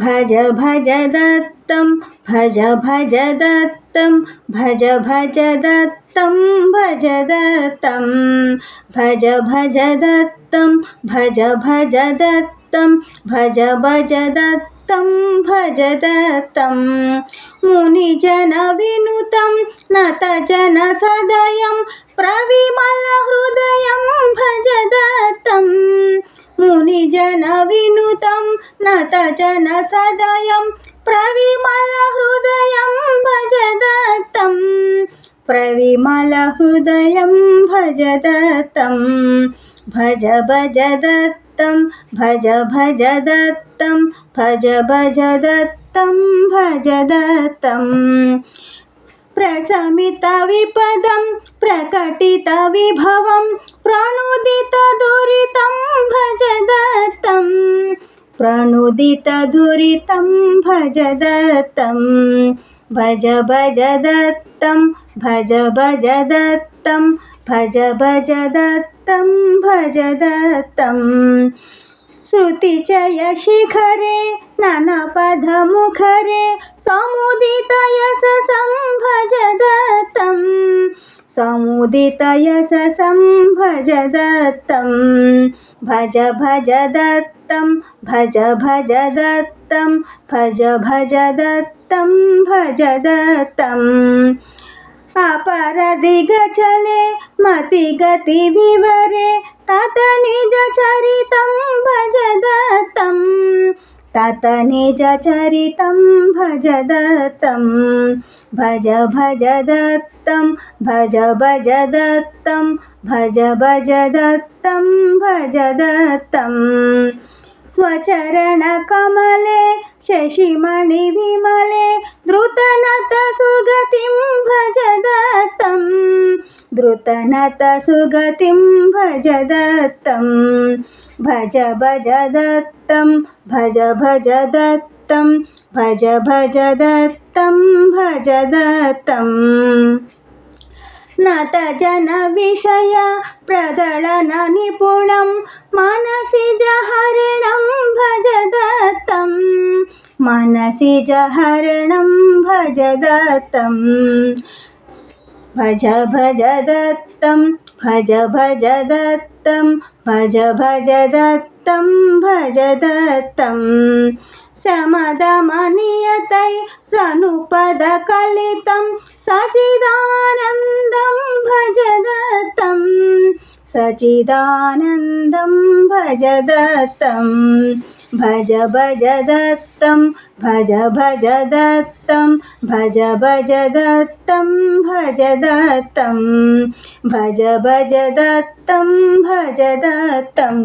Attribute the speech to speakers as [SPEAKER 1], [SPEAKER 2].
[SPEAKER 1] भज भज दत्तं भज भज दत्तं भज भज दत्तं भज दत्तं भज भज दत्तं भज भज दत्तं भज भज दत्तं भज दत्तं मुनिजनविनुतं नतजनसदयं प्रविमलहृदयं भज दत्तं मुनिजनविनुतं नतजनसदयं प्रविमलहृदयं भज दत्तं प्रविमलहृदयं भज दत्तं भज भज दत्तं भज भज दत्तं भज भज दत्तं भज दत्तं प्रशमितविपदं प्रकटितविभवं प्रणुदितदुरितं भज दत्तं प्रणुदितदुरितं भज दत्तं भज भज दत्तं भज भज दत्तं भज भज दत्तं भज दत्तं श्रुतिचयशिखरे ननपदमुखरे समुदितयशसं भज दत्तं समुदितयशसं भज दत्तं भज भज दत्तं भज भज दत्तं भज भज दत्तं भज दत्तं अपरदिगचले मतिगतिविवरे ततनिजचरितं भज दत्तं ततनिजचरितं भज दत्तं भज भज दत्तं भज भज दत्तं भज भज दत्तं भज दत्तं स्वचरणकमले शशिमणिविमले द्रुतनतसुगतिं भज दत्तं द्रुतनतसुगतिं भज दत्तं भज भज दत्तं भज भज दत्तं भज भज दत्तं भज दत्तं नतजनविषय प्रदलननिपुणं मनसिजहरणं भज दत्तं मनसिजहरणं भज दत्तं भज भज दत्तं भज भज दत्तं भज भज दत्तं भज दत्तं समदमनियतै प्रणुपदकलितं सचिदानन्दं भज दत्तं सचिदानन्दं भज दत्तं भज भज दत्तं भज भज दत्तं भज भज दत्तं भज दत्तं भज भज दत्तं भज दत्तं